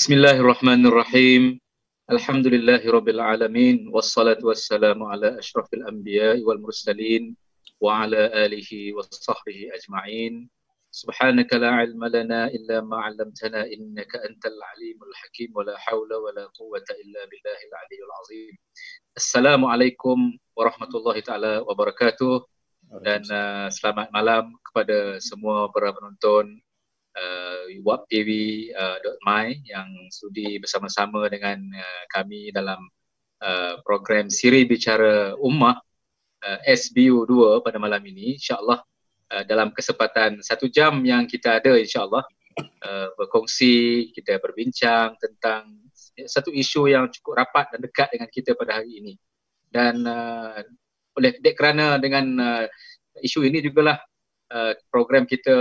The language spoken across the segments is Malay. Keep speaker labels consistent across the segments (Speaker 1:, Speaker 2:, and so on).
Speaker 1: Bismillahirrahmanirrahim. Alhamdulillahirabbil alamin wassalatu wassalamu ala asyrafil anbiya'i wal mursalin wa ala alihi washabbihi ajma'in. Subhanaka la ilma lana illa ma 'allamtana innaka antal alimul hakim wa la haula wa la quwwata illa billahil aliyyil azim. Assalamualaikum warahmatullahi taala wabarakatuh dan selamat malam kepada semua para penonton waptv.my yang sudi bersama-sama dengan kami dalam program Siri Bicara Ummah SBU 2 pada malam ini. InsyaAllah dalam kesempatan 1 jam yang kita ada, insyaAllah berkongsi, kita berbincang tentang satu isu yang cukup rapat dan dekat dengan kita pada hari ini. Dan oleh kerana dengan isu ini jugalah program kita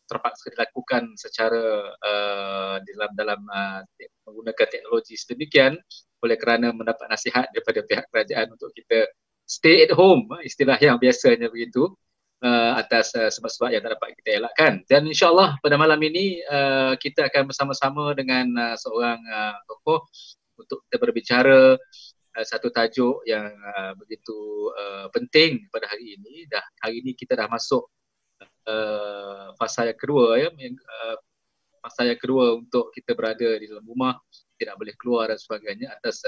Speaker 1: terpaksa dilakukan secara dalam menggunakan teknologi sedemikian oleh kerana mendapat nasihat daripada pihak kerajaan untuk kita stay at home, istilah yang biasanya begitu, atas sebab-sebab yang tak dapat kita elakkan. Dan insyaAllah pada malam ini kita akan bersama-sama dengan seorang tokoh untuk kita berbicara satu tajuk yang begitu penting pada hari ini. Hari ini kita dah masuk fasa yang kedua, fasa yang kedua untuk kita berada di dalam rumah, tidak boleh keluar dan sebagainya atas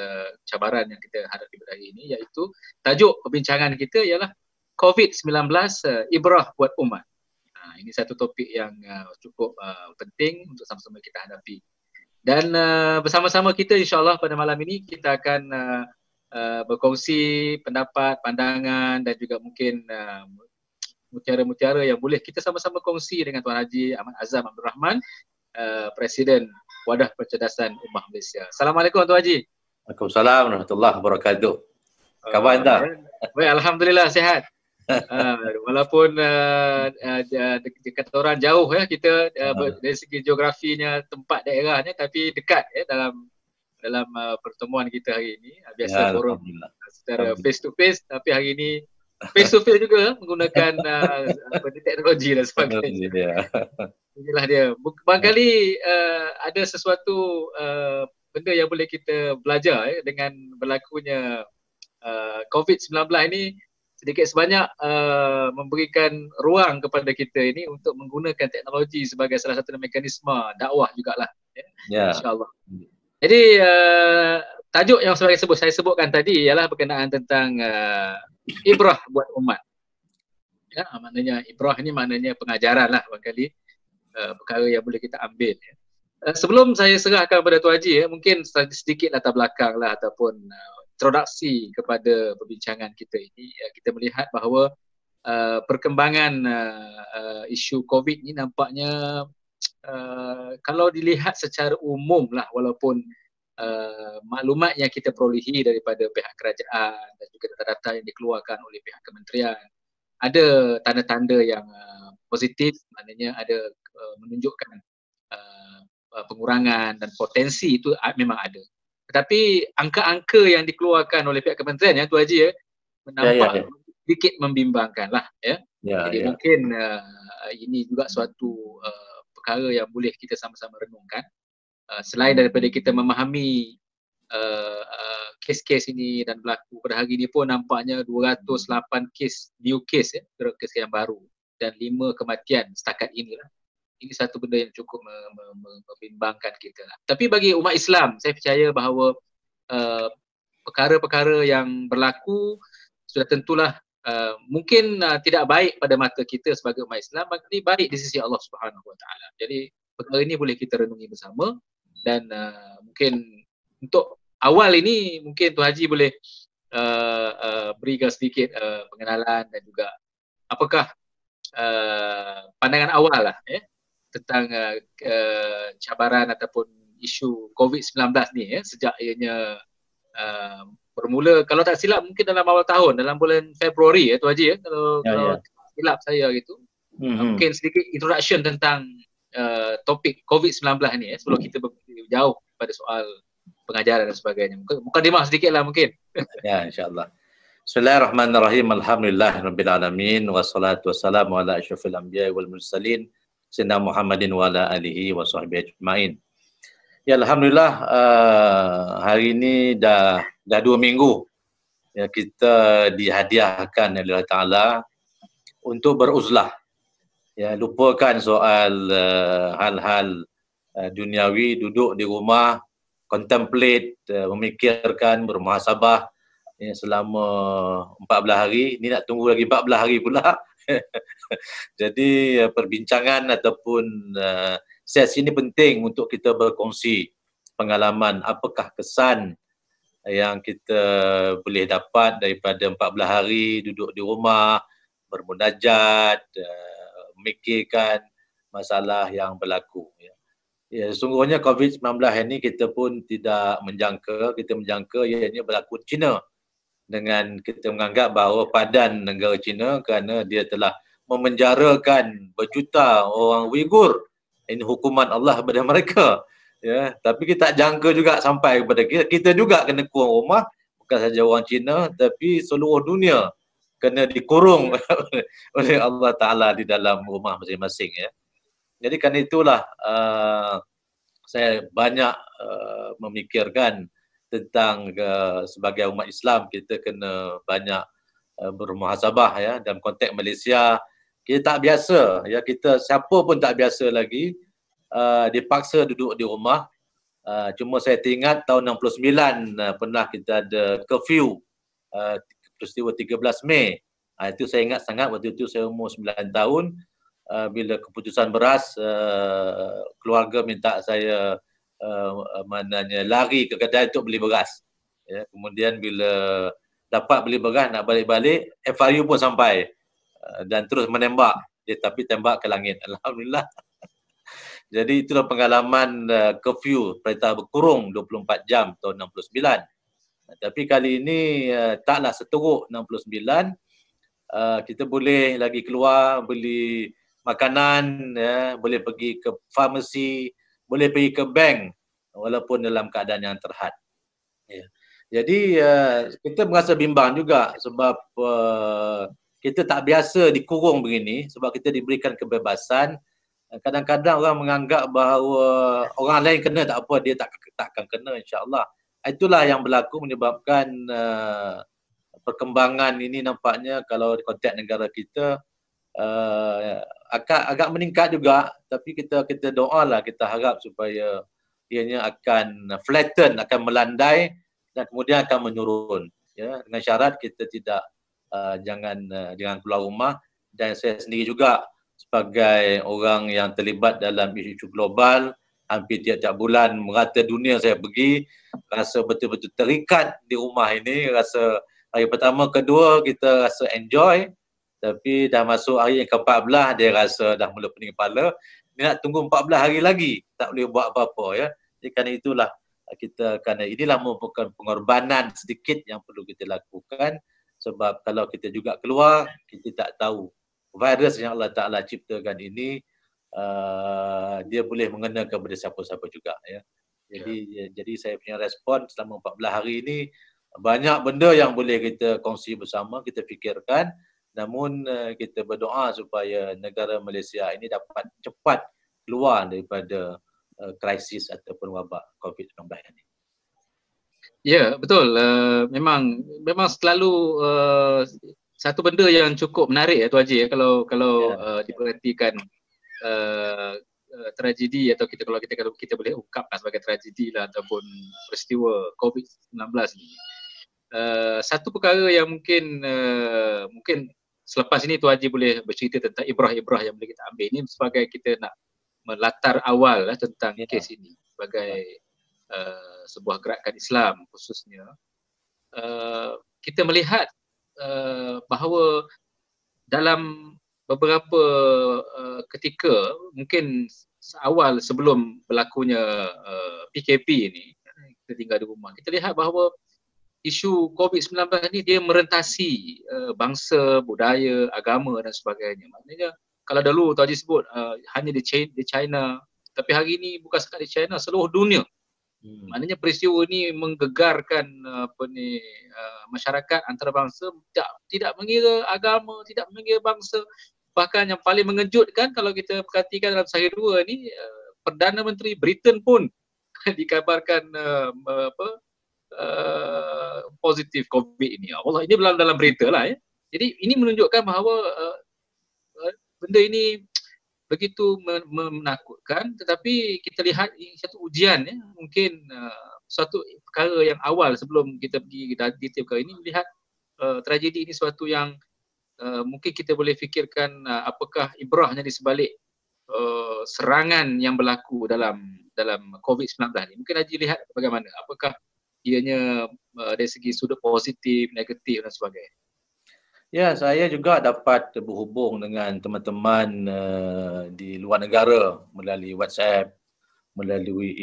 Speaker 1: cabaran yang kita hadapi pada hari ini, iaitu tajuk perbincangan kita ialah COVID-19 ibrah buat umat. Ini satu topik yang cukup penting untuk sama-sama kita hadapi. Dan bersama-sama kita insyaAllah pada malam ini kita akan berkongsi pendapat, pandangan dan juga mungkin mutiara-mutiara yang boleh kita sama-sama kongsi dengan Tuan Haji Ahmad Azam Abdul Rahman, Presiden Wadah Percerdasan Ummah Malaysia. Assalamualaikum Tuan Haji.
Speaker 2: Waalaikumsalam warahmatullahi wabarakatuh. Khabar anda?
Speaker 1: Baik, alhamdulillah sihat. Walaupun kata orang jauh kita dari segi geografinya, tempat daerahnya, tapi dekat dalam pertemuan kita hari ini. Biasa forum secara face to face, tapi hari ini face to face juga menggunakan teknologi dan sebagainya. Inilah dia. Barangkali ada sesuatu benda yang boleh kita belajar dengan berlakunya COVID-19 ini, sedikit sebanyak memberikan ruang kepada kita ini untuk menggunakan teknologi sebagai salah satu mekanisme dakwah jugalah. InsyaAllah. Jadi tajuk yang saya sebutkan tadi ialah berkenaan tentang ibrah buat umat. Ya, maknanya ibrah ini maknanya pengajaran lah barangkali, perkara yang boleh kita ambil. Sebelum saya serahkan kepada Tuan Haji, mungkin sedikit latar belakang lah ataupun introduksi kepada perbincangan kita ini. Kita melihat bahawa perkembangan isu COVID ini nampaknya kalau dilihat secara umum lah, walaupun maklumat yang kita perolehi daripada pihak kerajaan dan juga data-data yang dikeluarkan oleh pihak kementerian, ada tanda-tanda yang positif, maknanya ada menunjukkan pengurangan dan potensi itu memang ada. Tetapi angka-angka yang dikeluarkan oleh pihak kementerian Tuan Haji menampak sedikit membimbangkan lah. Jadi mungkin ini juga suatu perkara yang boleh kita sama-sama renungkan. Selain daripada kita memahami kes-kes ini dan berlaku pada hari ini pun nampaknya 208 kes, new case, kes yang baru, dan 5 kematian setakat inilah. Ini satu benda yang cukup membimbangkan kita. Tapi bagi umat Islam, saya percaya bahawa perkara-perkara yang berlaku sudah tentulah mungkin tidak baik pada mata kita sebagai umat Islam, tapi baik di sisi Allah Subhanahu Wa Taala. Jadi perkara ini boleh kita renungi bersama. Dan mungkin untuk awal ini mungkin Tuan Haji boleh berikan sedikit pengenalan dan juga apakah pandangan awal lah tentang cabaran ataupun isu COVID-19 ni sejak ianya bermula, kalau tak silap mungkin dalam awal tahun, dalam bulan Februari Tuan Haji kalau silap saya gitu. Mungkin sedikit introduction tentang topik COVID-19 ni sebelum kita jauh pada soal pengajaran dan sebagainya. Mukadimah sedikit lah mungkin.
Speaker 2: Ya, insyaAllah. Bismillahirrahmanirrahim. Alhamdulillahirabbil alamin wassalatu wassalamu ala asyrafil anbiya'i wal mursalin sayyidina Muhammadin wa ala alihi wa sahbihi ajma'in. Ya, Alhamdulillah, hari ini dah 2 minggu ya kita dihadiahkan oleh Allah Taala untuk beruzlah. Ya, lupakan soal hal-hal duniawi, duduk di rumah, contemplate, memikirkan, bermuhasabah ya, selama 14 hari. Ini nak tunggu lagi 14 hari pula. Jadi perbincangan ataupun sesi ini penting untuk kita berkongsi pengalaman, apakah kesan yang kita boleh dapat daripada 14 hari duduk di rumah, bermunajat, memikirkan masalah yang berlaku. Ya, sungguhnya COVID-19 ini kita pun tidak menjangka, kita menjangka ianya berlaku di China dengan kita menganggap bahawa padan negara China kerana dia telah memenjarakan berjuta orang Uyghur. Ini hukuman Allah kepada mereka. Ya, tapi kita tak jangka juga sampai kepada kita. Kita juga kena kurung rumah, bukan saja orang Cina, tapi seluruh dunia kena dikurung oleh Allah Ta'ala di dalam rumah masing-masing. Ya. Jadi kan itulah saya banyak memikirkan tentang sebagai umat Islam kita kena banyak bermuhasabah ya. Dalam konteks Malaysia kita tak biasa ya, kita siapa pun tak biasa lagi dipaksa duduk di rumah. Cuma saya teringat tahun 69 pernah kita ada curfew peristiwa 13 Mei. Itu saya ingat sangat, waktu itu saya umur 9 tahun. Bila keputusan beras, keluarga minta saya maknanya lari ke kedai untuk beli beras. Ya, kemudian bila dapat beli beras nak balik-balik, FIU pun sampai dan terus menembak. Dia tapi tembak ke langit. Alhamdulillah. Jadi itulah pengalaman curfew, perintah berkurung 24 jam tahun 69. Tapi kali ini taklah seteruk 69. Kita boleh lagi keluar beli makanan, ya, boleh pergi ke farmasi, boleh pergi ke bank walaupun dalam keadaan yang terhad. Ya. Jadi kita merasa bimbang juga sebab kita tak biasa dikurung begini, sebab kita diberikan kebebasan. Kadang-kadang orang menganggap bahawa orang lain kena tak apa, dia takkan kena, insya-Allah. Itulah yang berlaku menyebabkan perkembangan ini nampaknya kalau di konteks negara kita agak meningkat juga, tapi kita doalah, kita harap supaya ianya akan flatten, akan melandai dan kemudian akan menurun ya, dengan syarat kita tidak jangan keluar rumah. Dan saya sendiri juga sebagai orang yang terlibat dalam isu global, hampir tiap-tiap bulan merata dunia saya pergi, rasa betul-betul terikat di rumah ini. Rasa hari pertama, kedua kita rasa enjoy, tapi dah masuk hari yang ke-14 dia rasa dah mula pening kepala. Dia nak tunggu 14 hari lagi, tak boleh buat apa-apa ya. Jadi kerana itulah kerana inilah merupakan pengorbanan sedikit yang perlu kita lakukan, sebab kalau kita juga keluar, kita tak tahu virus yang Allah Ta'ala ciptakan ini dia boleh mengena kepada siapa-siapa juga ya. Jadi saya punya respon selama 14 hari ini, banyak benda yang boleh kita kongsi bersama, kita fikirkan. Namun kita berdoa supaya negara Malaysia ini dapat cepat keluar daripada krisis ataupun wabak COVID-19 ini.
Speaker 1: Ya, betul. Memang selalu satu benda yang cukup menarik ya Tuan Haji ya, kalau diperhatikan tragedi, atau kalau kita boleh ungkapkan sebagai tragedi lah ataupun peristiwa COVID-19 ni. Satu perkara yang mungkin selepas ini Tuan Haji boleh bercerita tentang ibrah-ibrah yang boleh kita ambil ini sebagai kita nak melatar awal tentang kes ini sebagai sebuah gerakan Islam khususnya. Kita melihat bahawa dalam beberapa ketika, mungkin awal sebelum berlakunya PKP ini, kita tinggal di rumah, kita lihat bahawa isu COVID-19 ni dia merentasi bangsa, budaya, agama dan sebagainya. Maknanya kalau dulu Tuan Haji sebut hanya di China, tapi hari ini bukan sekadar di China, seluruh dunia. Maknanya peristiwa ini menggegarkan masyarakat antarabangsa, tidak mengira agama, tidak mengira bangsa. Bahkan yang paling mengejutkan kalau kita perhatikan dalam sehari dua ni, Perdana Menteri Britain pun dikabarkan positif COVID ini. Allah, ini dalam berita lah ya. Jadi ini menunjukkan bahawa benda ini begitu menakutkan, tetapi kita lihat ini satu ujian ya. Mungkin suatu perkara yang awal sebelum kita pergi detail perkara ini, melihat tragedi ini suatu yang mungkin kita boleh fikirkan apakah ibrahnya di sebalik serangan yang berlaku dalam COVID-19 ni. Mungkin Haji lihat bagaimana, apakah ianya dari segi sudut positif, negatif dan sebagainya.
Speaker 2: Ya, saya juga dapat berhubung dengan teman-teman di luar negara melalui WhatsApp, melalui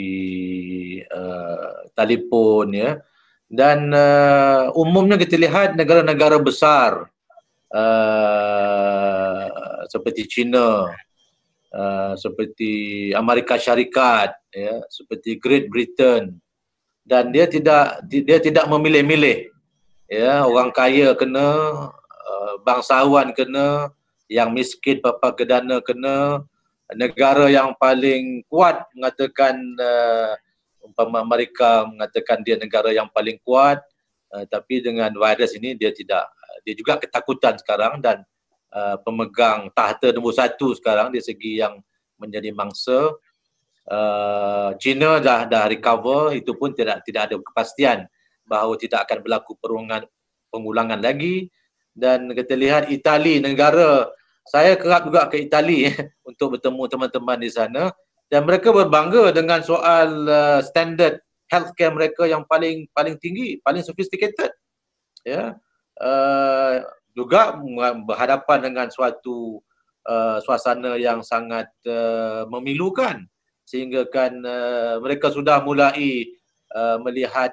Speaker 2: telefon ya. Dan umumnya kita lihat negara-negara besar seperti China, seperti Amerika Syarikat, ya, seperti Great Britain, dan dia tidak memilih-milih, ya, orang kaya kena, bangsawan kena, yang miskin bapa gedana kena, negara yang paling kuat mengatakan umpama Amerika mengatakan dia negara yang paling kuat, tapi dengan virus ini dia tidak, dia juga ketakutan sekarang, dan pemegang tahta nombor 1 sekarang dari segi yang menjadi mangsa. China dah recover, itu pun tidak ada kepastian bahawa tidak akan berlaku pengulangan lagi. Dan kita lihat Itali, negara, saya kerap juga ke Itali untuk bertemu teman-teman di sana, dan mereka berbangga dengan soal standard healthcare mereka yang paling tinggi, paling sophisticated, ya. Juga berhadapan dengan suatu suasana yang sangat memilukan, sehingga kan mereka sudah mulai melihat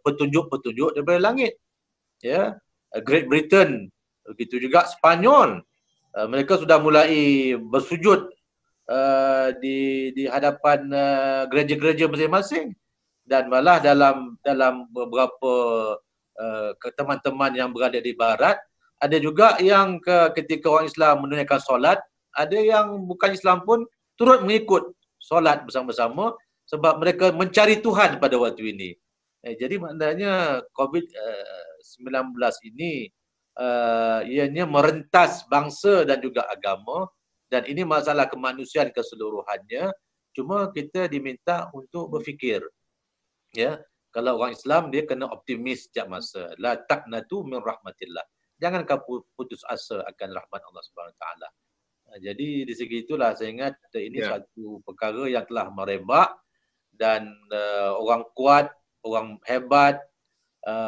Speaker 2: petunjuk-petunjuk daripada langit, ya. Great Britain, begitu juga Spanyol, mereka sudah mulai bersujud di hadapan gereja-gereja masing-masing, dan malah dalam beberapa teman-teman yang berada di barat, ada juga yang ketika orang Islam menunaikan solat, ada yang bukan Islam pun turut mengikut solat bersama-sama sebab mereka mencari Tuhan pada waktu ini. Jadi maknanya COVID-19 ini ianya merentas bangsa dan juga agama, dan ini masalah kemanusiaan keseluruhannya. Cuma kita diminta untuk berfikir, ya. Kalau orang Islam, dia kena optimis setiap masa. La taqnatu min rahmatillah. Jangan kau putus asa akan rahmat Allah Subhanahu Wa Taala. Jadi di segi itulah saya ingat ini satu perkara yang telah merebak, dan orang kuat, orang hebat,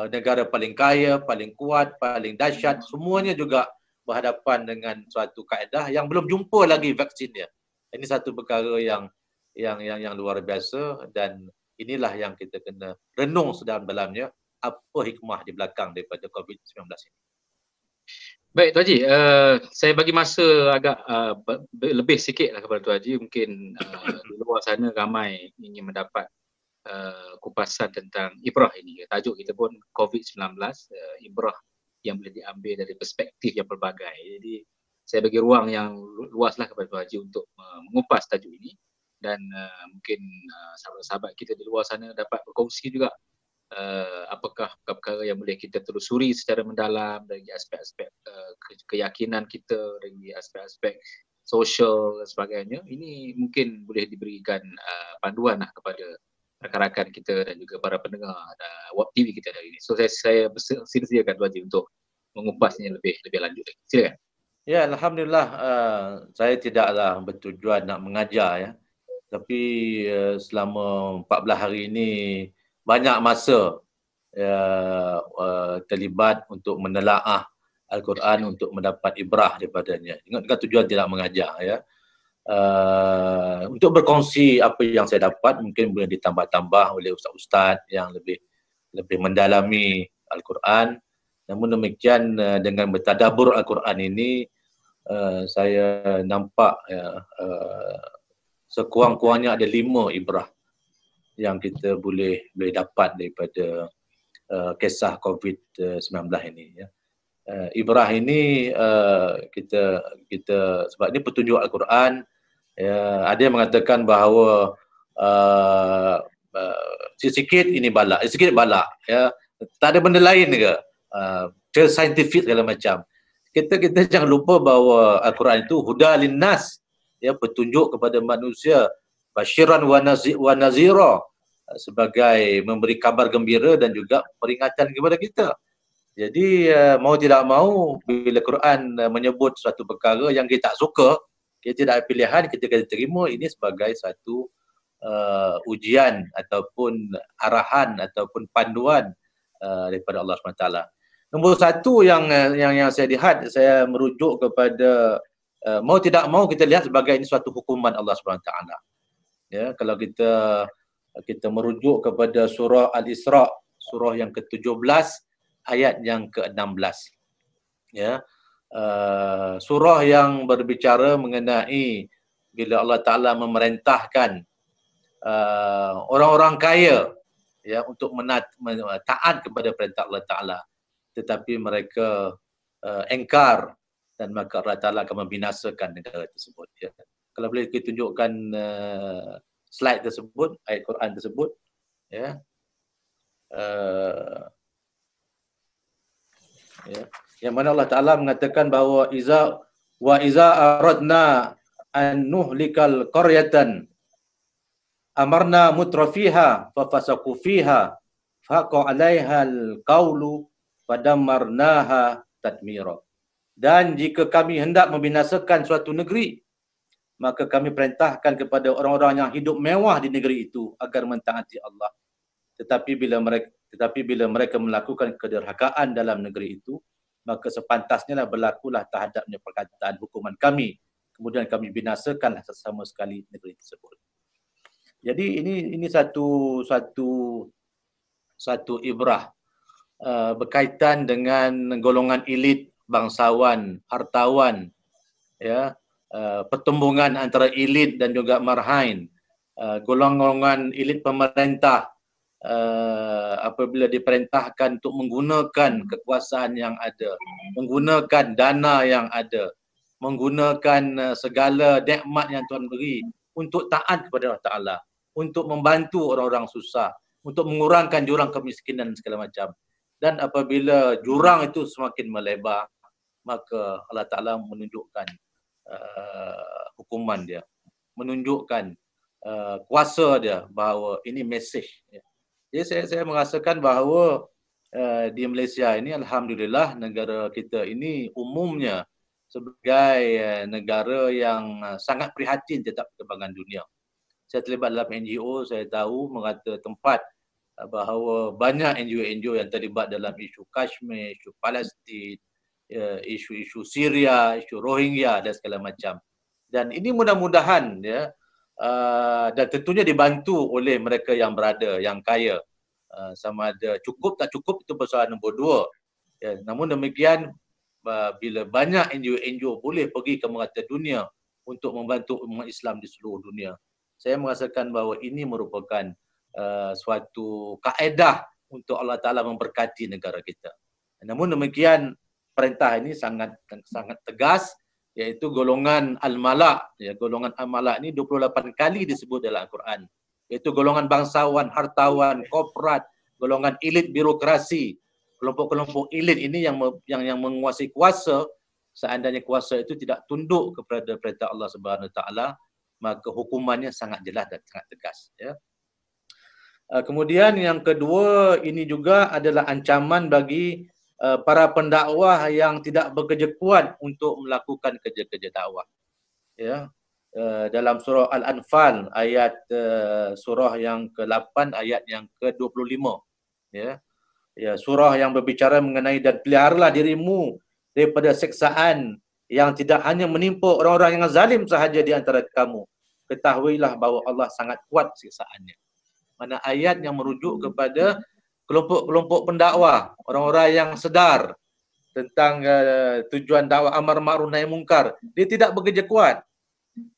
Speaker 2: negara paling kaya, paling kuat, paling dahsyat, semuanya juga berhadapan dengan suatu kaedah yang belum jumpa lagi vaksinnya. Ini satu perkara yang luar biasa, dan inilah yang kita kena renung sedalam-dalamnya, apa hikmah di belakang daripada COVID-19 ini.
Speaker 1: Baik Tuan Haji, saya bagi masa agak lebih sikit lah kepada Tuan Haji. Mungkin di luar sana ramai ingin mendapat kupasan tentang ibrah ini. Tajuk kita pun COVID-19, ibrah yang boleh diambil dari perspektif yang pelbagai. Jadi saya bagi ruang yang luaslah kepada Tuan Haji untuk mengupas tajuk ini, dan mungkin sahabat-sahabat kita di luar sana dapat berkongsi juga apakah perkara yang boleh kita telusuri secara mendalam dari aspek-aspek keyakinan kita, dari aspek-aspek sosial dan sebagainya. Ini mungkin boleh diberikan panduan lah kepada rakan-rakan kita dan juga para pendengar Wab TV kita hari ini. So saya silakan Tuan Haji untuk mengupasnya lebih lanjut lagi. Silakan.
Speaker 2: Ya, alhamdulillah, saya tidaklah bertujuan nak mengajar, ya. Tapi selama 14 hari ini banyak masa terlibat untuk menelaah Al-Quran untuk mendapat ibrah daripadanya. Dengan tujuan tidak mengajar, ya. Untuk berkongsi apa yang saya dapat, mungkin boleh ditambah-tambah oleh ustaz-ustaz yang lebih mendalami Al-Quran. Namun demikian, dengan bertadabbur Al-Quran ini, saya nampak sekurang-kurangnya ada 5 ibrah yang kita boleh dapat daripada kisah COVID-19 ini, ya. Ibrah ini kita sebab ini petunjuk Al-Quran, ya. Ada yang mengatakan bahawa sikit ini balak, sikit balak, ya. Tak ada benda lain ke, saintifik segala macam. Kita jangan lupa bahawa Al-Quran itu huda linnas, ya, petunjuk kepada manusia, basyiran wa nazira, sebagai memberi kabar gembira dan juga peringatan kepada kita. Jadi mau tidak mau, bila Quran menyebut suatu perkara yang kita tak suka, kita tidak ada pilihan, kita kena terima ini sebagai satu ujian ataupun arahan ataupun panduan daripada Allah SWT. Nombor satu yang saya lihat, saya merujuk kepada mau tidak mau kita lihat sebagai ini suatu hukuman Allah SWT. Ya, kalau kita merujuk kepada surah Al-Isra, surah yang ke-17 ayat yang ke-16. Ya. Surah yang berbicara mengenai bila Allah Taala memerintahkan orang-orang kaya, ya, untuk taat kepada perintah Allah Taala, tetapi mereka engkar, dan maka Allah Taala akan membinasakan negara tersebut. Ya. Kalau boleh kita tunjukkan slide tersebut, ayat Quran tersebut, ya. Ya. Yang mana Allah Taala mengatakan bahawa iza aradna an nuhlikal qaryatan amarna mutrafiha fafasaku fiha faqa 'alaihal qawlu fadamarnaha tadmira. Dan jika kami hendak membinasakan suatu negeri, maka kami perintahkan kepada orang-orang yang hidup mewah di negeri itu agar mentaati Allah. Tetapi bila mereka melakukan kederhakaan dalam negeri itu, maka sepantasnya berlakulah terhadapnya perkataan hukuman kami. Kemudian kami binasakanlah sesama sekali negeri tersebut. Jadi ini satu ibrah berkaitan dengan golongan elit, bangsawan, hartawan, ya, pertumbungan antara elit dan juga marhain, golongan elit pemerintah apabila diperintahkan untuk menggunakan kekuasaan yang ada, menggunakan dana yang ada, menggunakan segala nikmat yang Tuhan beri untuk taat kepada Allah Ta'ala, untuk membantu orang-orang susah, untuk mengurangkan jurang kemiskinan segala macam. Dan apabila jurang itu semakin melebar, maka Allah Ta'ala menunjukkan hukuman dia, menunjukkan kuasa dia, bahawa ini mesej. Jadi saya merasakan bahawa di Malaysia ini, alhamdulillah, negara kita ini umumnya sebagai negara yang sangat prihatin terhadap perkembangan dunia. Saya terlibat dalam NGO, saya tahu merata tempat bahawa banyak NGO yang terlibat dalam isu Kashmir, isu Palestin, isu-isu Syria, isu Rohingya dan segala macam. Dan ini mudah-mudahan, ya, dan tentunya dibantu oleh mereka yang berada, yang kaya. Sama ada cukup tak cukup itu persoalan nombor dua. Ya, namun demikian, bila banyak NGO boleh pergi ke merata dunia untuk membantu umat Islam di seluruh dunia, saya merasakan bahawa ini merupakan suatu kaedah untuk Allah Ta'ala memberkati negara kita. Namun demikian, perintah ini sangat tegas, iaitu golongan Al-Malak. Ya, golongan Al-Malak ini 28 kali disebut dalam Al-Quran. Iaitu golongan bangsawan, hartawan, korporat, golongan elit birokrasi. Kelompok-kelompok elit ini yang menguasai kuasa, seandainya kuasa itu tidak tunduk kepada perintah Allah Subhanahu Wa Taala, maka hukumannya sangat jelas dan sangat tegas. Ya. Kemudian yang kedua, ini juga adalah ancaman bagi para pendakwah yang tidak bekerja kuat untuk melakukan kerja-kerja dakwah. Ya. Dalam surah Al-Anfal, ayat surah yang ke-8, ayat yang ke-25. Ya. Ya, surah yang berbicara mengenai dan peliharalah dirimu daripada siksaan yang tidak hanya menimpa orang-orang yang zalim sahaja di antara kamu. Ketahuilah bahawa Allah sangat kuat siksaannya. Mana ayat yang merujuk kepada kelompok-kelompok pendakwah, orang-orang yang sedar tentang tujuan dakwah amar ma'ruf nahi mungkar. Dia tidak bekerja kuat.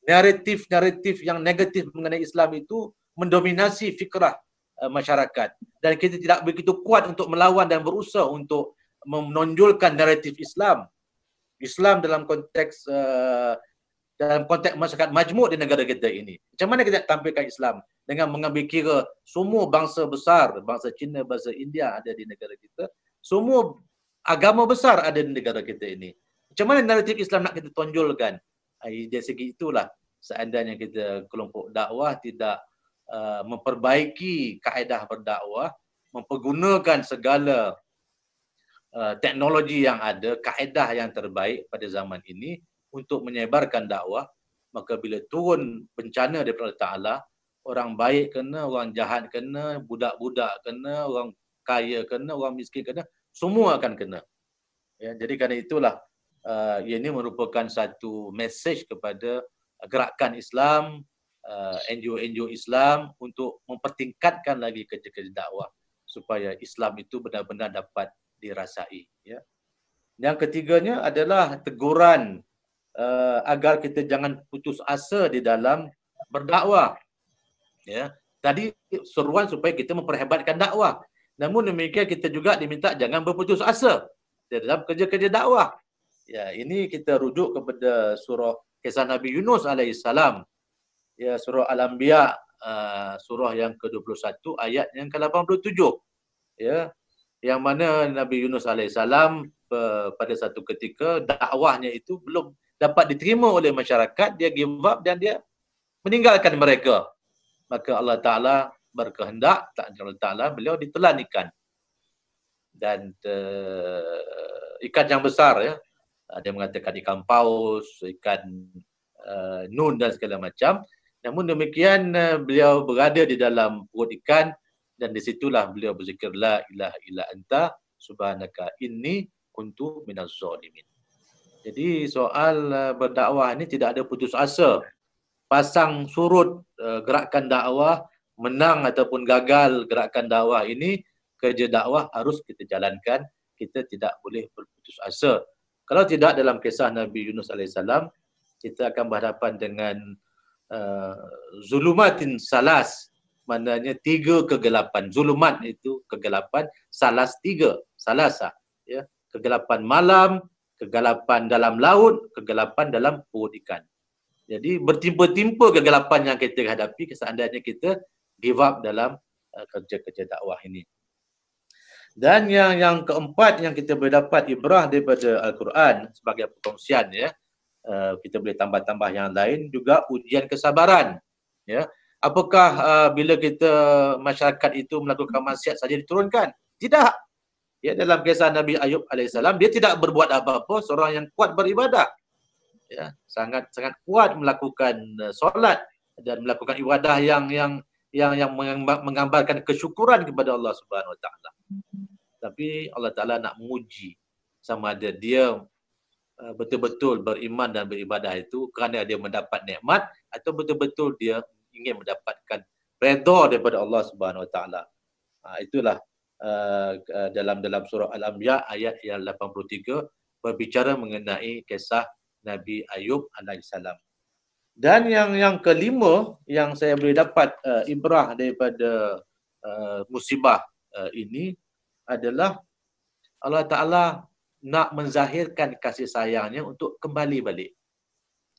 Speaker 2: Naratif-naratif yang negatif mengenai Islam itu mendominasi fikrah masyarakat, dan kita tidak begitu kuat untuk melawan dan berusaha untuk menonjolkan naratif Islam dalam konteks dalam konteks masyarakat majmuk di negara kita ini. Macam mana kita tampilkan Islam dengan mengambil kira semua bangsa besar, bangsa Cina, bangsa India ada di negara kita, semua agama besar ada di negara kita ini. Macam mana naratif Islam nak kita tonjolkan? Dari segi itulah seandainya kita kelompok dakwah tidak memperbaiki kaedah berdakwah, mempergunakan segala teknologi yang ada, kaedah yang terbaik pada zaman ini untuk menyebarkan dakwah, maka bila turun bencana daripada Allah Ta'ala, orang baik kena, orang jahat kena, budak-budak kena, orang kaya kena, orang miskin kena, semua akan kena. Ya, jadi kerana itulah ini merupakan satu mesej kepada gerakan Islam, NGO-NGO Islam untuk mempertingkatkan lagi kerja-kerja dakwah supaya Islam itu benar-benar dapat dirasai. Ya. Yang ketiganya adalah teguran agar kita jangan putus asa di dalam berdakwah. Ya. Tadi seruan supaya kita memperhebatkan dakwah. Namun demikian kita juga diminta jangan berputus asa di dalam kerja-kerja dakwah. Ya, ini kita rujuk kepada surah kisah Nabi Yunus alaihissalam. Ya, surah Al-Anbiya surah yang ke-21 ayat yang ke-87. Ya. Yang mana Nabi Yunus alaihissalam pada satu ketika dakwahnya itu belum dapat diterima oleh masyarakat, dia give up dan dia meninggalkan mereka. Maka Allah Ta'ala berkehendak, Allah Ta'ala beliau ditelan ikan. Dan ikan yang besar, ya. Dia mengatakan ikan paus, ikan nun dan segala macam. Namun demikian beliau berada di dalam perut ikan dan disitulah beliau berzikir la ilaha illa anta subhanaka inni kuntu minaz zalimin. Jadi soal berdakwah ini tidak ada putus asa. Pasang surut gerakan dakwah, menang ataupun gagal gerakan dakwah ini, kerja dakwah harus kita jalankan. Kita tidak boleh berputus asa. Kalau tidak, dalam kisah Nabi Yunus alaihissalam, kita akan berhadapan dengan zulumatin salas, maknanya 3 kegelapan. Zulumat itu kegelapan, salas 3, salasa, ya, kegelapan malam, kegelapan dalam laut, kegelapan dalam perut ikan. Jadi bertimpa-timpa kegelapan yang kita hadapi seandainya kita give up dalam kerja-kerja dakwah ini. Dan yang keempat yang kita boleh dapat ibrah daripada Al-Quran sebagai perkongsian, ya, kita boleh tambah-tambah yang lain juga ujian kesabaran. Ya, apakah bila kita masyarakat itu melakukan maksiat saja diturunkan? Tidak. Ya, dalam kisah Nabi Ayub alaihissalam, dia tidak berbuat apa-apa, seorang yang kuat beribadah. Ya, sangat kuat melakukan solat dan melakukan ibadah yang menggambarkan kesyukuran kepada Allah Subhanahu Wa Taala. Tapi Allah Taala nak menguji sama ada dia betul-betul beriman dan beribadah itu kerana dia mendapat nikmat atau betul-betul dia ingin mendapatkan redha daripada Allah Subhanahu Wa Taala. Itulah dalam surah Al-Anbiya ayat yang 83 berbicara mengenai kisah Nabi Ayub alaihissalam. Dan yang kelima yang saya boleh dapat ibrah daripada musibah ini adalah Allah Ta'ala nak menzahirkan kasih sayangnya untuk kembali balik.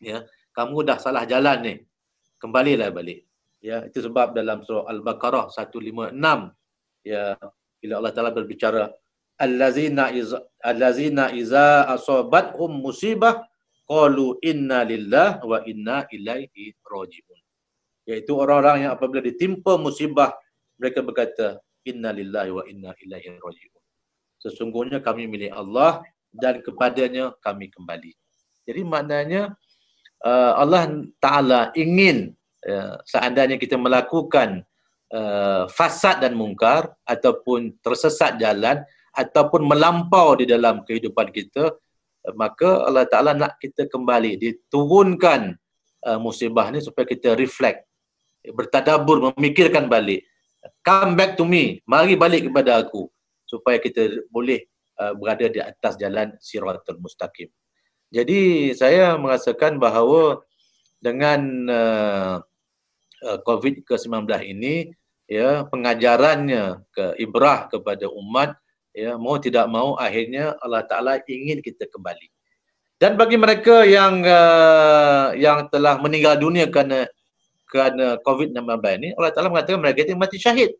Speaker 2: Ya, kamu dah salah jalan ni, kembalilah balik. Ya, itu sebab dalam surah Al-Baqarah 156, ya, bila Allah Ta'ala berbicara allazina iza asabathum musibah qalu inna lillahi wa inna ilaihi raji'un. Iaitu orang-orang yang apabila ditimpa musibah mereka berkata inna lillahi wa inna ilaihi raji'un. Sesungguhnya kami milik Allah dan kepadanya kami kembali. Jadi maknanya Allah Ta'ala ingin seandainya kita melakukan fasad dan mungkar ataupun tersesat jalan ataupun melampau di dalam kehidupan kita, maka Allah Ta'ala nak kita kembali, diturunkan musibah ni supaya kita reflect, bertadabur, memikirkan balik. Come back to me, mari balik kepada aku, supaya kita boleh berada di atas jalan siratul mustaqim. Jadi saya merasakan bahawa dengan COVID ke-19 ini, ya, pengajarannya ibrah kepada umat, ya, mau tidak mau akhirnya Allah Ta'ala ingin kita kembali. Dan bagi mereka yang telah meninggal dunia kerana COVID-19 ini, Allah Taala mengatakan mereka itu mati syahid.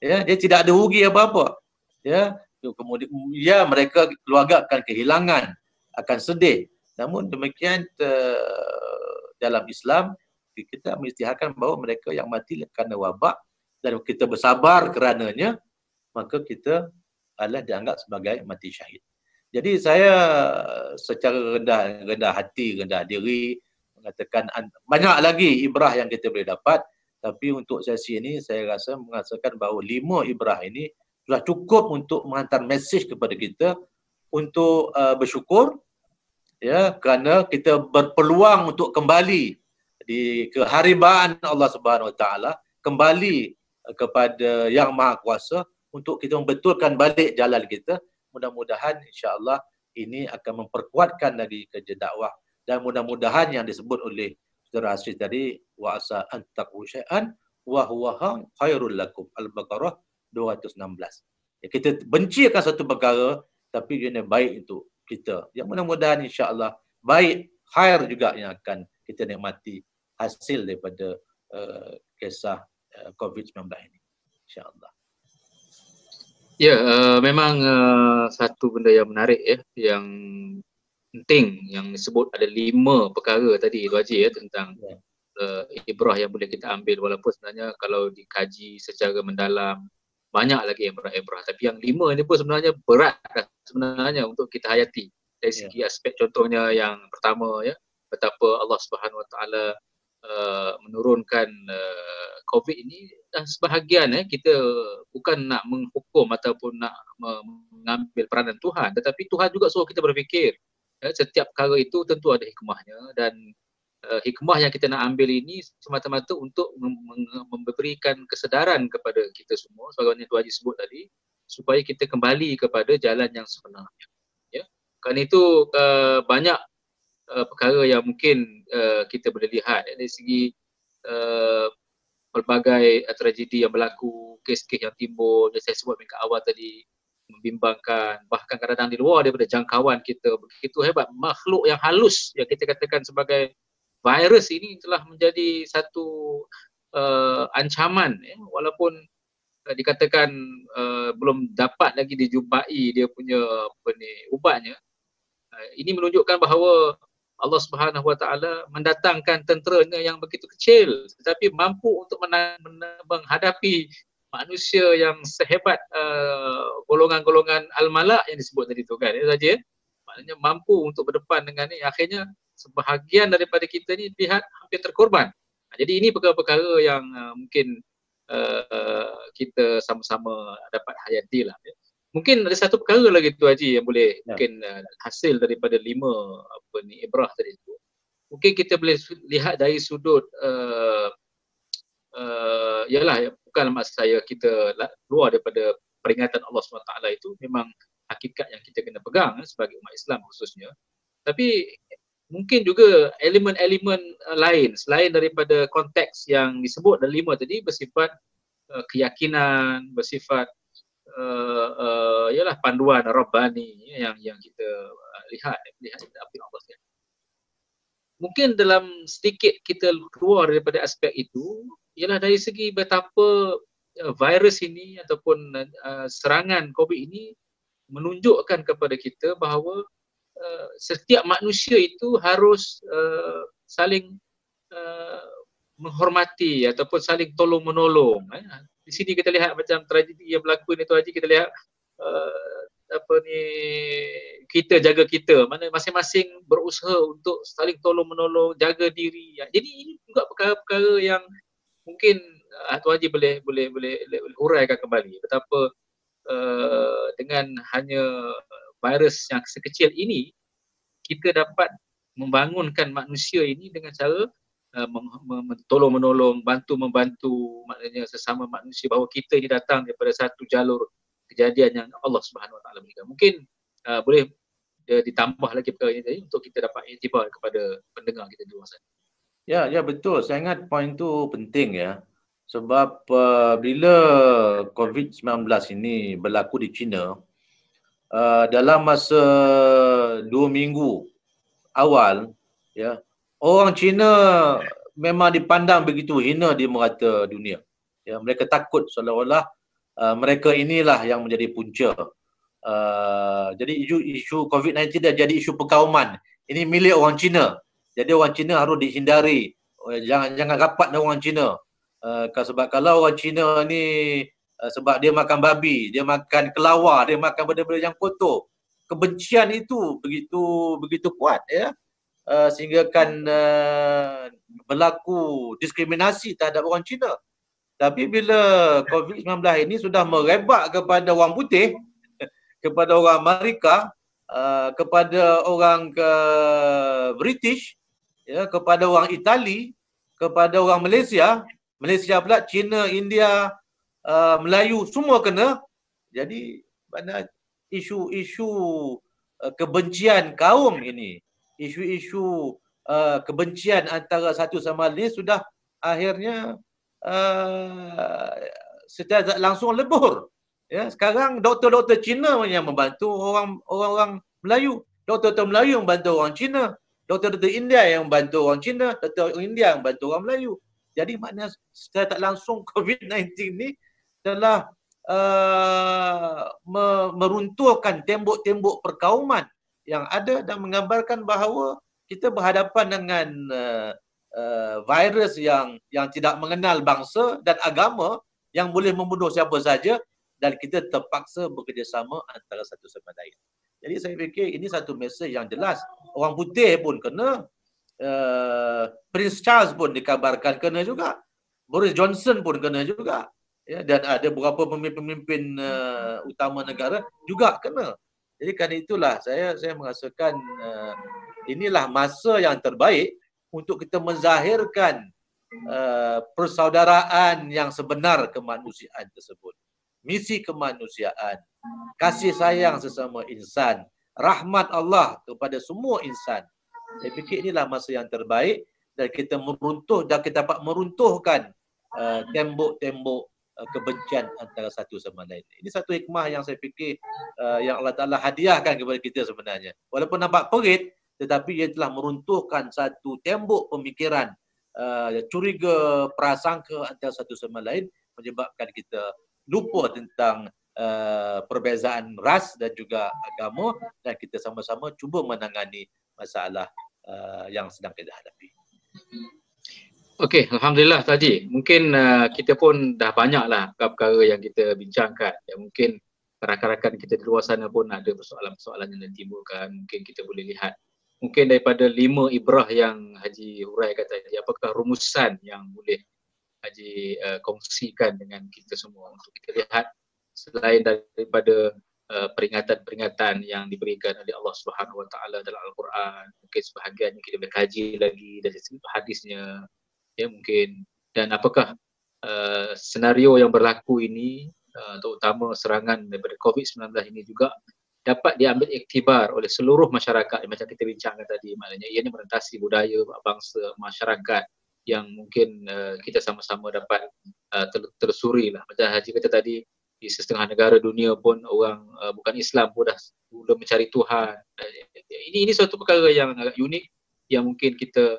Speaker 2: Ya, dia tidak ada rugi apa-apa. Ya, kemudian ya mereka keluarga akan kehilangan, akan sedih. Namun demikian dalam Islam kita mengisytiharkan bahawa mereka yang mati kerana wabak dan kita bersabar kerananya, maka kita adalah dianggap sebagai mati syahid. Jadi saya secara rendah hati, rendah diri mengatakan banyak lagi ibrah yang kita boleh dapat, tapi untuk sesi ini saya rasa merasakan bahawa 5 ibrah ini sudah cukup untuk menghantar mesej kepada kita untuk bersyukur, ya, kerana kita berpeluang untuk kembali di keharibaan Allah Subhanahu Wa Taala, kembali kepada Yang Maha Kuasa untuk kita membetulkan balik jalan kita. Mudah-mudahan insya-Allah ini akan memperkuatkan lagi kerja dakwah, dan mudah-mudahan yang disebut oleh Saudara Hasri tadi, wa asa an taqu syai'an wa huwa khairul lakum, Al-Baqarah 216. Ya, kita benci akan satu perkara tapi ia baik untuk kita. Yang mudah-mudahan insya-Allah baik, khair juga yang akan kita nikmati hasil daripada kisah COVID-19 ini, insya-Allah.
Speaker 1: Ya, memang satu benda yang menarik ya, yang penting yang disebut ada 5 perkara tadi Tuan Haji ya, tentang ibrah yang boleh kita ambil, walaupun sebenarnya kalau dikaji secara mendalam banyak lagi ibrah, tapi yang 5 ini pun sebenarnya berat sebenarnya untuk kita hayati dari segi aspek. Contohnya yang pertama ya, betapa Allah Subhanahu Wa Taala menurunkan COVID ini, dan sebahagian kita bukan nak menghukum ataupun nak mengambil peranan Tuhan, tetapi Tuhan juga suruh kita berfikir. Setiap perkara itu tentu ada hikmahnya, dan hikmah yang kita nak ambil ini semata-mata untuk memberikan kesedaran kepada kita semua, sebagaimana Tuan Haji sebut tadi, supaya kita kembali kepada jalan yang sebenarnya. Ya, kerana itu banyak perkara yang mungkin kita boleh lihat dari segi pelbagai tragedi yang berlaku, kes-kes yang timbul, yang saya sebut minggu awal tadi, membimbangkan, bahkan kadang-kadang di luar daripada jangkauan kita. Begitu hebat makhluk yang halus yang kita katakan sebagai virus ini telah menjadi satu ancaman ya, walaupun dikatakan belum dapat lagi dijumpai dia punya ubatnya. Ini menunjukkan bahawa Allah Subhanahu Wa Taala mendatangkan tenteranya yang begitu kecil tetapi mampu untuk menghadapi manusia yang sehebat golongan-golongan al-malak yang disebut tadi tu kan, itu saja. Maknanya mampu untuk berdepan dengan ni, akhirnya sebahagian daripada kita ni lihat hampir terkorban. Jadi ini perkara-perkara yang mungkin kita sama-sama dapat hayati lah. Mungkin ada satu perkara lagi tu Haji yang boleh mungkin hasil daripada 5 ibrah tadi tu. Mungkin kita boleh lihat dari sudut yalah, bukan maksud saya kita keluar daripada peringatan Allah SWT itu, memang hakikat yang kita kena pegang sebagai umat Islam khususnya. Tapi mungkin juga elemen-elemen lain selain daripada konteks yang disebut dalam 5 tadi, bersifat keyakinan, bersifat ialah panduan Rabbani yang kita lihat apa Allah sekalian. Mungkin dalam sedikit kita keluar daripada aspek itu, ialah dari segi betapa virus ini ataupun serangan COVID ini menunjukkan kepada kita bahawa setiap manusia itu harus saling menghormati ataupun saling tolong menolong. Di sini kita lihat macam tragedi yang berlaku ni tu Haji, kita lihat kita jaga kita, mana masing-masing berusaha untuk saling tolong menolong, jaga diri. Jadi ini juga perkara-perkara yang mungkin Tuan Haji boleh uraikan kembali betapa dengan hanya virus yang sekecil ini kita dapat membangunkan manusia ini dengan cara tolong menolong, bantu membantu, maknanya sesama manusia, bahawa kita ini datang daripada satu jalur kejadian yang Allah Subhanahu Wa Taala berikan. Mungkin boleh ditambah lagi perkara ini tadi untuk kita dapat iktibar kepada pendengar kita di luar sana.
Speaker 2: Ya betul. Saya ingat poin tu penting ya. Sebab bila COVID-19 ini berlaku di China, dalam masa 2 minggu awal, ya, orang Cina memang dipandang begitu hina di merata dunia. Ya, mereka takut seolah-olah mereka inilah yang menjadi punca. Jadi isu COVID-19 dah jadi isu perkauman. Ini milik orang Cina. Jadi orang Cina harus dihindari. Jangan rapat dengan orang Cina. Sebab kalau orang Cina ni sebab dia makan babi, dia makan kelawar, dia makan benda-benda yang kotor. Kebencian itu begitu kuat, ya. Sehingga kan berlaku diskriminasi terhadap orang Cina. Tapi bila COVID-19 ini sudah merebak kepada orang putih, kepada orang Amerika, kepada orang British, ya, kepada orang Itali, kepada orang Malaysia pula, Cina, India, Melayu, semua kena. Jadi mana isu-isu kebencian kaum ini, isu-isu kebencian antara satu sama lain sudah akhirnya secara tak langsung lebur. Ya, sekarang doktor-doktor Cina yang membantu orang Melayu, doktor-doktor Melayu yang membantu orang Cina, doktor-doktor India yang membantu orang Cina, doktor India yang membantu orang Melayu. Jadi maknanya secara tak langsung COVID-19 ni telah meruntuhkan tembok-tembok perkauman yang ada dan menggambarkan bahawa kita berhadapan dengan virus yang tidak mengenal bangsa dan agama, yang boleh membunuh siapa saja, dan kita terpaksa bekerjasama antara satu sama lain. Jadi saya fikir ini satu mesej yang jelas. Orang putih pun kena, Prince Charles pun dikabarkan kena juga, Boris Johnson pun kena juga, ya, dan ada beberapa pemimpin-pemimpin utama negara juga kena. Jadi kerana itulah saya merasakan inilah masa yang terbaik untuk kita menzahirkan persaudaraan yang sebenar kemanusiaan tersebut. Misi kemanusiaan, kasih sayang sesama insan, rahmat Allah kepada semua insan. Saya fikir inilah masa yang terbaik dan kita kita dapat meruntuhkan tembok-tembok kebencian antara satu sama lain. Ini satu hikmah yang saya fikir yang Allah Ta'ala hadiahkan kepada kita sebenarnya. Walaupun nampak perit, tetapi ia telah meruntuhkan satu tembok pemikiran, curiga, prasangka antara satu sama lain, menyebabkan kita lupa tentang perbezaan ras dan juga agama, dan kita sama-sama cuba menangani masalah yang sedang kita hadapi.
Speaker 1: Okey, Alhamdulillah tadi. Mungkin kita pun dah banyaklah perkara yang kita bincangkan. Ya, mungkin rakan-rakan kita di luar sana pun ada persoalan-persoalan yang ditimbulkan. Mungkin kita boleh lihat. Mungkin daripada 5 ibrah yang Haji huraikan tadi, apakah rumusan yang boleh Haji kongsikan dengan kita semua untuk kita lihat, selain daripada peringatan-peringatan yang diberikan oleh Allah Subhanahu Wa Taala dalam Al-Quran, mungkin sebahagiannya kita boleh kaji lagi dari hadisnya, ya mungkin, dan apakah senario yang berlaku ini, terutama serangan daripada COVID-19 ini juga dapat diambil iktibar oleh seluruh masyarakat, macam kita bincangkan tadi. Maknanya ianya merentasi budaya, bangsa, masyarakat yang mungkin kita sama-sama dapat telusuri lah. Macam Haji kata tadi, di setengah negara dunia pun orang bukan Islam pun dah mula mencari Tuhan. Ini suatu perkara yang agak unik yang mungkin kita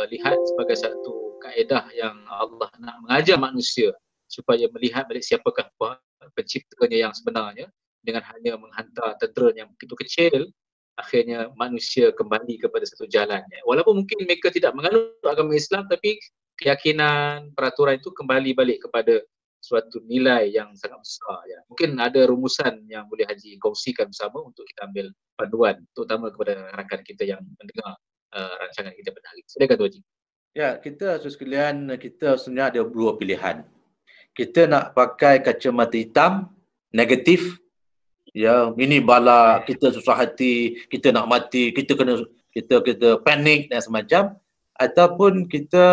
Speaker 1: lihat sebagai satu kaedah yang Allah nak mengajar manusia supaya melihat balik siapakah penciptanya yang sebenarnya. Dengan hanya menghantar tentera yang begitu kecil, akhirnya manusia kembali kepada satu jalan. Walaupun mungkin mereka tidak menganut agama Islam, tapi keyakinan, peraturan itu kembali balik kepada suatu nilai yang sangat besar. Ya. Mungkin ada rumusan yang boleh Haji kongsikan bersama untuk kita ambil panduan, terutama kepada rakan kita yang mendengar rancangan kita pada hari ini. Silakan Tuan Haji.
Speaker 2: Ya, kita sekalian, kita sebenarnya ada 2 pilihan. Kita nak pakai kacamata hitam, negatif. Ya, ini bala, kita susah hati, kita nak mati, kita panik dan semacam, ataupun kita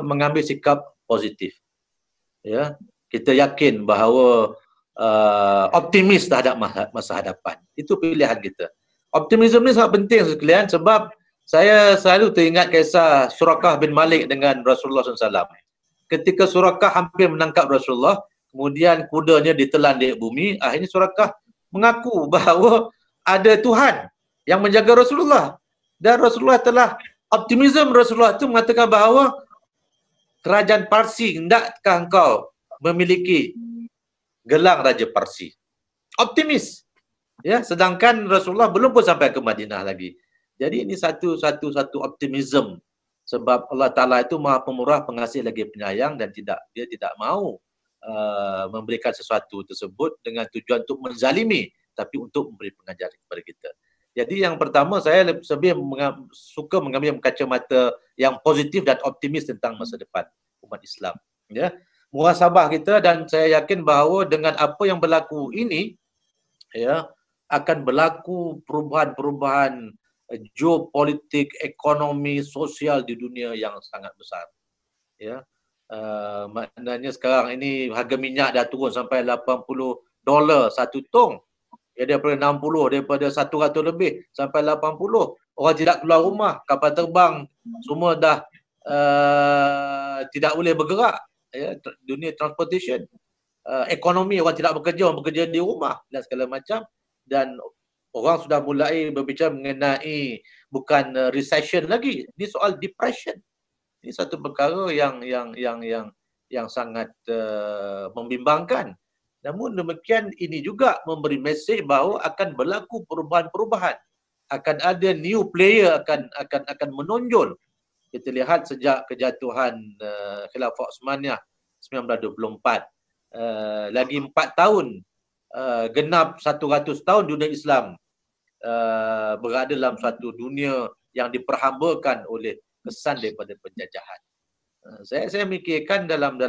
Speaker 2: mengambil sikap positif. Ya, kita yakin bahawa optimis terhadap masa hadapan. Itu pilihan kita. Optimisme ni sangat penting sekalian, sebab saya selalu teringat kisah Surakah bin Malik dengan Rasulullah SAW. Ketika Surakah hampir menangkap Rasulullah, kemudian kudanya ditelan di bumi, akhirnya Surakah mengaku bahawa ada Tuhan yang menjaga Rasulullah. Dan Rasulullah telah optimism Rasulullah itu mengatakan bahawa kerajaan Parsi, hendakkah engkau memiliki gelang Raja Parsi? Optimis. Ya, sedangkan Rasulullah belum pun sampai ke Madinah lagi. Jadi ini satu optimism, sebab Allah Taala itu Maha Pemurah, Pengasih lagi Penyayang, dan dia tidak mahu memberikan sesuatu tersebut dengan tujuan untuk menzalimi, tapi untuk memberi pengajaran kepada kita. Jadi yang pertama, saya lebih suka mengambil kacamata yang positif dan optimis tentang masa depan umat Islam. Ya, muhasabah kita, dan saya yakin bahawa dengan apa yang berlaku ini, ya, akan berlaku perubahan-perubahan geopolitik, ekonomi, sosial di dunia yang sangat besar. Ya, maknanya sekarang ini harga minyak dah turun sampai $80 satu tong. Ya, daripada 60, daripada 100 lebih sampai 80. Orang tidak keluar rumah, kapal terbang semua dah tidak boleh bergerak. Ya, dunia transportation, ekonomi, orang tidak bekerja, orang bekerja di rumah dan segala macam. Dan orang sudah mulai berbicara mengenai bukan recession lagi, ini soal depression. Ini satu perkara yang sangat membimbangkan. Namun demikian, ini juga memberi mesej bahawa akan berlaku perubahan-perubahan, akan ada new player akan menonjol. Kita lihat sejak kejatuhan Khilafah Utsmaniyah 1924, lagi 4 tahun genap 100 tahun dunia Islam berada dalam suatu dunia yang diperhambakan oleh kesan daripada penjajahan. Saya mikirkan dalam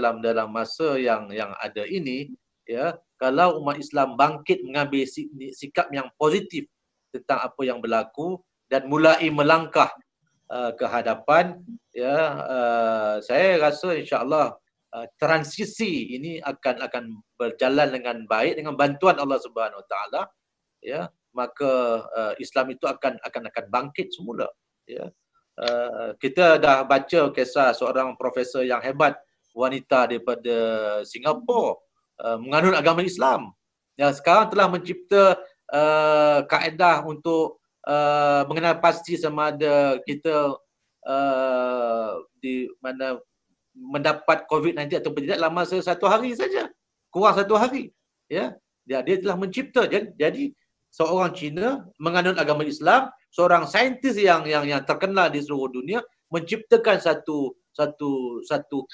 Speaker 2: masa yang ada ini, ya, kalau umat Islam bangkit mengambil sikap yang positif tentang apa yang berlaku dan mulai melangkah ke hadapan, ya, saya rasa insya-Allah transisi ini akan berjalan dengan baik dengan bantuan Allah Subhanahu Wa Taala, ya, maka Islam itu akan bangkit semula, ya. Kita dah baca kisah seorang profesor yang hebat, wanita daripada Singapura, menganut agama Islam, yang sekarang telah mencipta kaedah untuk mengenal pasti sama ada kita di mana mendapat COVID-19 atau tidak dalam masa 1 hari saja, kurang 1 hari. Ya, dia telah mencipta. Jadi seorang Cina menganut agama Islam, seorang saintis yang terkenal di seluruh dunia, menciptakan satu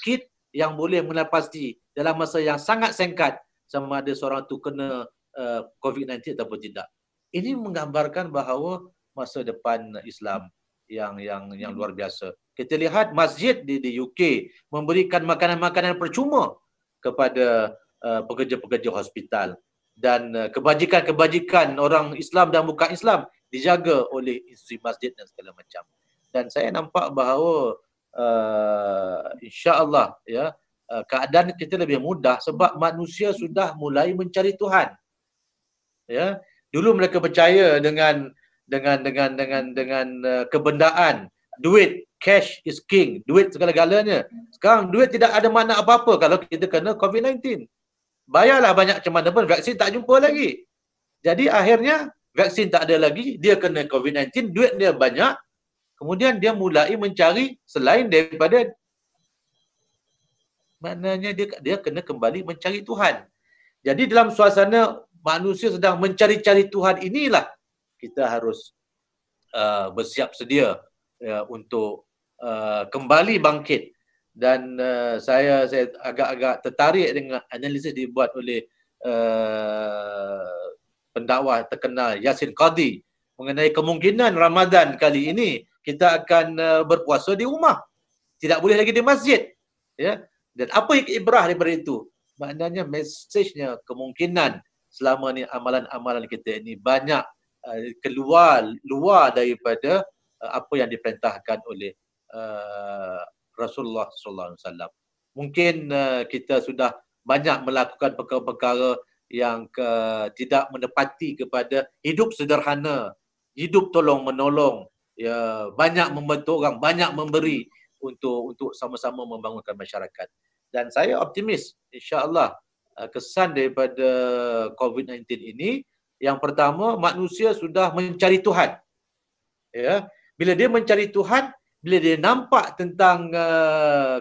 Speaker 2: kit yang boleh mengenal pasti dalam masa yang sangat singkat sama ada seorang itu kena COVID-19 ataupun tidak. Ini menggambarkan bahawa masa depan Islam yang luar biasa. Kita lihat masjid di UK memberikan makanan-makanan percuma kepada pekerja-pekerja hospital, dan kebajikan-kebajikan orang Islam dan bukan Islam dijaga oleh institusi masjid dan segala macam. Dan saya nampak bahawa insya-Allah, ya, keadaan kita lebih mudah sebab manusia sudah mulai mencari Tuhan. Ya, dulu mereka percaya dengan kebendaan, duit, cash is king, duit segala-galanya. Sekarang duit tidak ada makna apa-apa kalau kita kena COVID-19. Bayarlah banyak macam mana pun, vaksin tak jumpa lagi. Jadi akhirnya vaksin tak ada lagi, dia kena COVID-19, duit dia banyak, kemudian dia mulai mencari selain daripada, maknanya dia kena kembali mencari Tuhan. Jadi dalam suasana manusia sedang mencari-cari Tuhan inilah kita harus bersiap sedia untuk kembali bangkit. Dan saya agak-agak tertarik dengan analisis dibuat oleh pendakwah terkenal Yasin Qadhi mengenai kemungkinan Ramadan kali ini kita akan berpuasa di rumah, tidak boleh lagi di masjid, ya. Dan apa ibrah daripada itu? Maknanya mesejnya kemungkinan selama ni amalan-amalan kita ini banyak luar daripada apa yang diperintahkan oleh Rasulullah sallallahu alaihi wasallam. Mungkin kita sudah banyak melakukan perkara-perkara yang tidak menepati kepada hidup sederhana, hidup tolong menolong, ya, banyak membantu orang, banyak memberi untuk sama-sama membangunkan masyarakat. Dan saya optimis insya-Allah kesan daripada COVID-19 ini, yang pertama, manusia sudah mencari Tuhan. Ya, Bila dia mencari Tuhan, bila dia nampak tentang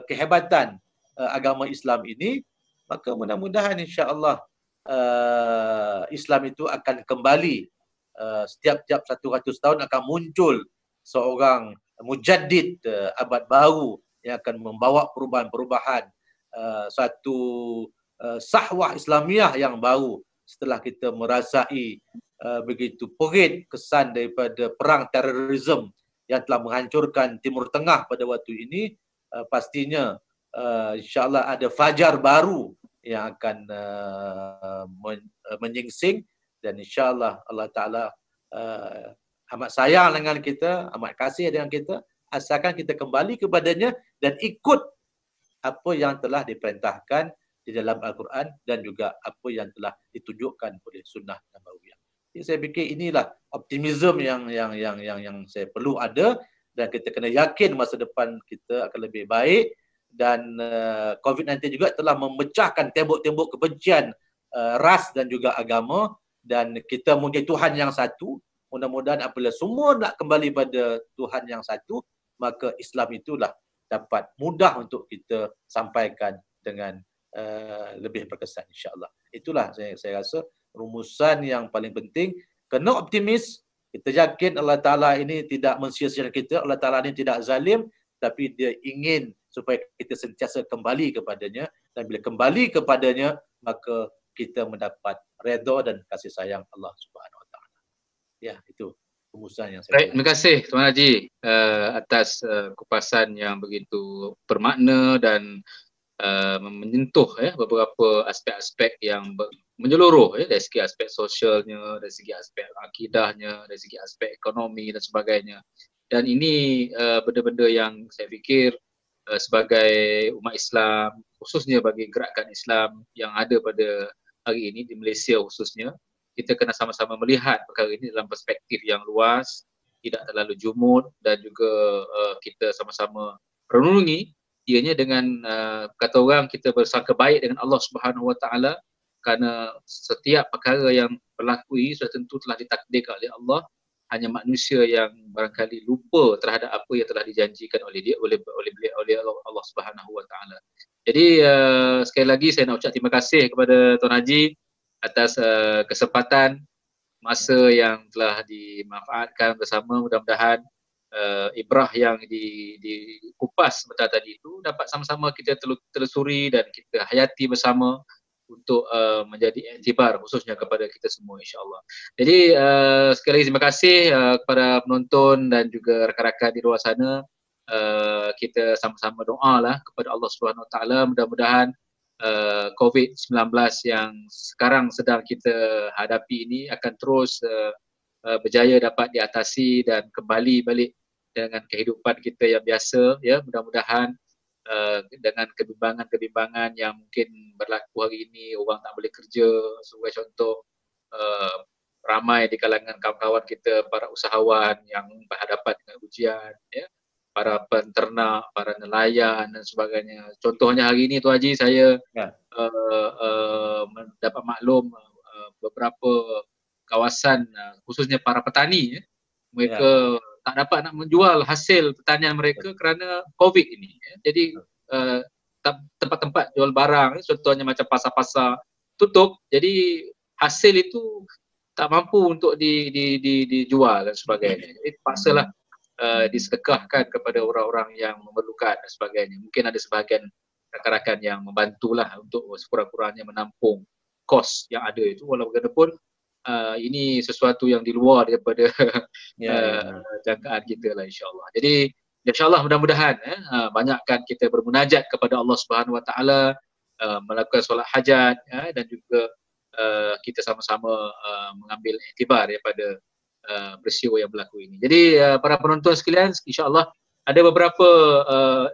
Speaker 2: kehebatan agama Islam ini, maka mudah-mudahan insya-Allah Islam itu akan kembali. Setiap 100 tahun akan muncul seorang mujaddid abad baru yang akan membawa perubahan-perubahan, satu sahwah Islamiah yang baru setelah kita merasai begitu perit kesan daripada perang terorisme yang telah menghancurkan Timur Tengah pada waktu ini. Pastinya insya-Allah ada fajar baru yang akan menyingsing, dan insya-Allah Allah Taala amat sayang dengan kita, amat kasih dengan kita, asalkan kita kembali kepadanya dan ikut apa yang telah diperintahkan di dalam Al-Quran dan juga apa yang telah ditunjukkan oleh sunnah Nabawiyah. Jadi saya fikir inilah optimisme yang saya perlu ada, dan kita kena yakin masa depan kita akan lebih baik. Dan COVID-19 juga telah memecahkan tembok-tembok kebencian ras dan juga agama, dan kita mempunyai Tuhan yang satu. Mudah-mudahan apabila semua nak kembali pada Tuhan yang satu, maka Islam itulah dapat mudah untuk kita sampaikan dengan lebih berkesan, insya-Allah. Itulah saya rasa rumusan yang paling penting. Kena optimis, kita yakin Allah Ta'ala ini tidak mensia-siakan kita, Allah Ta'ala ini tidak zalim, tapi dia ingin supaya kita sentiasa kembali kepadanya, dan bila kembali kepadanya maka kita mendapat redha dan kasih sayang Allah Subhanahu Wa Taala. Ya, itu rumusan yang saya.
Speaker 1: Baik, terima kasih Tuan Haji atas kupasan yang begitu bermakna dan menyentuh beberapa aspek-aspek yang menyeluruh dari segi aspek sosialnya, dari segi aspek akidahnya, dari segi aspek ekonomi dan sebagainya. Dan ini benda-benda yang saya fikir sebagai umat Islam, khususnya bagi gerakan Islam yang ada pada hari ini di Malaysia khususnya, kita kena sama-sama melihat perkara ini dalam perspektif yang luas, tidak terlalu jumud, dan juga kita sama-sama renungi ianya dengan kata orang kita bersangka baik dengan Allah Subhanahu Wa Taala, kerana setiap perkara yang berlaku ini sudah tentu telah ditakdirkan oleh Allah. Hanya manusia yang barangkali lupa terhadap apa yang telah dijanjikan oleh dia, oleh Allah Subhanahu Wa Taala. Jadi sekali lagi saya nak ucap terima kasih kepada Tuan Haji atas kesempatan masa yang telah dimanfaatkan bersama. Mudah-mudahan ibrah yang dikupas sebentar tadi itu dapat sama-sama kita telusuri dan kita hayati bersama untuk menjadi iktibar khususnya kepada kita semua, insya-Allah. Jadi sekali lagi terima kasih kepada penonton dan juga rakan-rakan di luar sana. Kita sama-sama doalah kepada Allah Subhanahu Wa Taala, mudah-mudahan COVID-19 yang sekarang sedang kita hadapi ini akan terus berjaya dapat diatasi dan kembali balik dengan kehidupan kita yang biasa, ya. Mudah-mudahan dengan kebimbangan-kebimbangan yang mungkin berlaku hari ini, orang tak boleh kerja sebagai contoh, ramai di kalangan kawan-kawan kita, para usahawan yang berhadapan dengan ujian, ya, para penternak, para nelayan dan sebagainya. Contohnya hari ini Tuan Haji, saya mendapat maklum beberapa kawasan khususnya para petani, ya, mereka tak dapat nak menjual hasil pertanian mereka kerana COVID ini. Jadi tempat-tempat jual barang, contohnya macam pasar-pasar tutup, jadi hasil itu tak mampu untuk dijual dan sebagainya. Jadi terpaksalah disedekahkan kepada orang-orang yang memerlukan dan sebagainya. Mungkin ada sebahagian rakan-rakan yang membantulah untuk sekurang-kurangnya menampung kos yang ada itu, walaupun bagaimanapun ini sesuatu yang di luar daripada jangkaan kita lah, insya-Allah. Jadi insya-Allah mudah-mudahan banyakkan kita bermunajat kepada Allah Subhanahu Wa Taala, melakukan solat hajat, dan juga kita sama-sama mengambil iktibar daripada peristiwa yang berlaku ini. Jadi para penonton sekalian, insya-Allah ada beberapa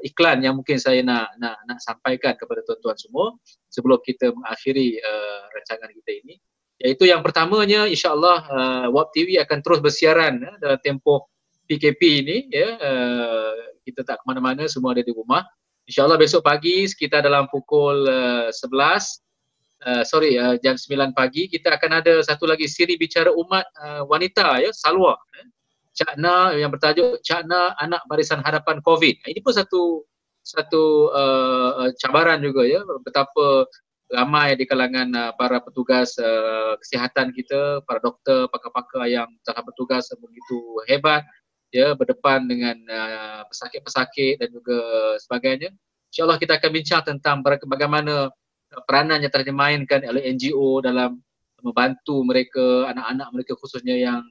Speaker 1: iklan yang mungkin saya nak sampaikan kepada tuan-tuan semua sebelum kita mengakhiri rancangan kita ini. Iaitu yang pertamanya, insya-Allah WAP TV akan terus bersiaran dalam tempoh PKP ini, ya. Kita tak ke mana-mana, semua ada di rumah. Insya-Allah besok pagi sekitar dalam pukul 11 jam 9 pagi kita akan ada satu lagi siri bicara umat wanita, ya, Salwa. Cakna yang bertajuk Cakna Anak Barisan Hadapan COVID. Ini pun satu cabaran juga ya, betapa ramai di kalangan para petugas kesihatan kita, para doktor, pakar-pakar yang telah bertugas begitu hebat ya, berdepan dengan pesakit-pesakit dan juga sebagainya. InsyaAllah kita akan bincang tentang bagaimana peranan yang telah dimainkan oleh NGO dalam membantu mereka, anak-anak mereka khususnya yang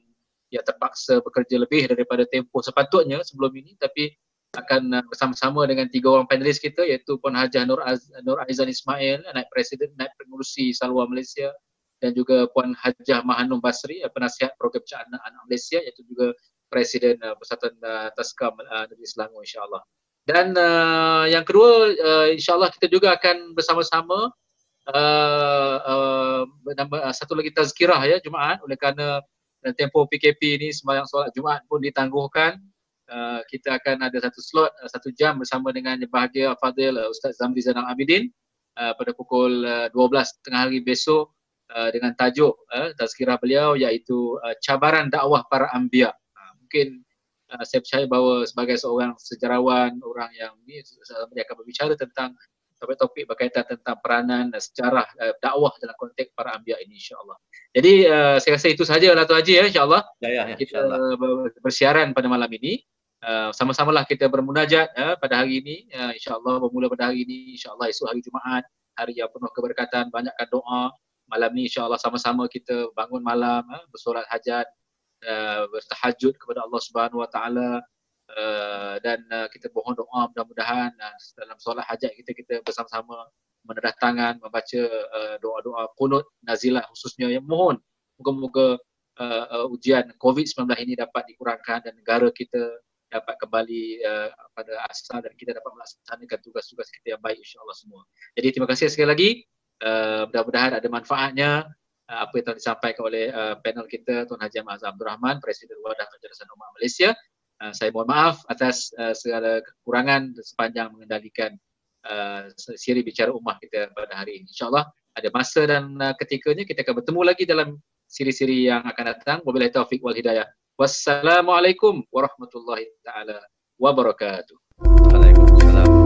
Speaker 1: terpaksa bekerja lebih daripada tempoh sepatutnya sebelum ini, tapi akan bersama-sama dengan 3 orang panelis kita, iaitu Puan Hajah Nur Aizan Ismail, Naib Pengerusi Salwa Malaysia, dan juga Puan Hajah Mahanum Basri, penasihat program Cakna Anak Malaysia, iaitu juga Presiden Persatuan Tazkar Negeri Selangor, insyaAllah. Dan yang kedua, insyaAllah kita juga akan bersama-sama satu lagi tazkirah ya, Jumaat, oleh kerana tempoh PKP ini sembahyang solat Jumaat pun ditangguhkan. Kita akan ada satu slot 1 jam bersama dengan Bahagia Fadil Ustaz Zamri Zainal Abidin pada pukul 12 tengah hari besok, dengan tajuk tazkirah beliau iaitu cabaran dakwah para anbiya. Mungkin saya percaya bahawa sebagai seorang sejarawan, orang yang ni dia akan berbicara tentang topik-topik berkaitan tentang peranan sejarah dakwah dalam konteks para anbiya ini, insya-Allah. Jadi saya rasa itu sahaja Dato' Haji ya, insya-Allah. Kita bersiaran pada malam ini. Sama-samalah kita bermunajat pada hari ini, insya-Allah, bermula pada hari ini, insya-Allah esok hari Jumaat, hari yang penuh keberkatan, banyakkan doa. Malam ni insya-Allah sama-sama kita bangun malam, bersolat hajat, bertahajud kepada Allah Subhanahu Wa Taala, dan kita mohon doa mudah-mudahan dalam solat hajat kita bersama-sama menedah tangan, membaca doa-doa qunut nazilah khususnya, yang mohon moga-moga ujian COVID-19 ini dapat dikurangkan dan negara kita dapat kembali pada asal dan kita dapat melaksanakan tugas-tugas kita yang baik, insya-Allah semua. Jadi terima kasih sekali lagi. Mudah-mudahan ada manfaatnya apa yang telah disampaikan oleh panel kita, Tuan Haji Ahmad Abdul Rahman, Presiden Wadah Majlisan Umat Malaysia. Saya mohon maaf atas segala kekurangan sepanjang mengendalikan siri bicara ummah kita pada hari ini. InsyaAllah ada masa dan ketikanya kita akan bertemu lagi dalam siri-siri yang akan datang. Wabillahi taufiq wal hidayah. Wassalamualaikum warahmatullahi taala wabarakatuh.
Speaker 2: Waalaikumsalam.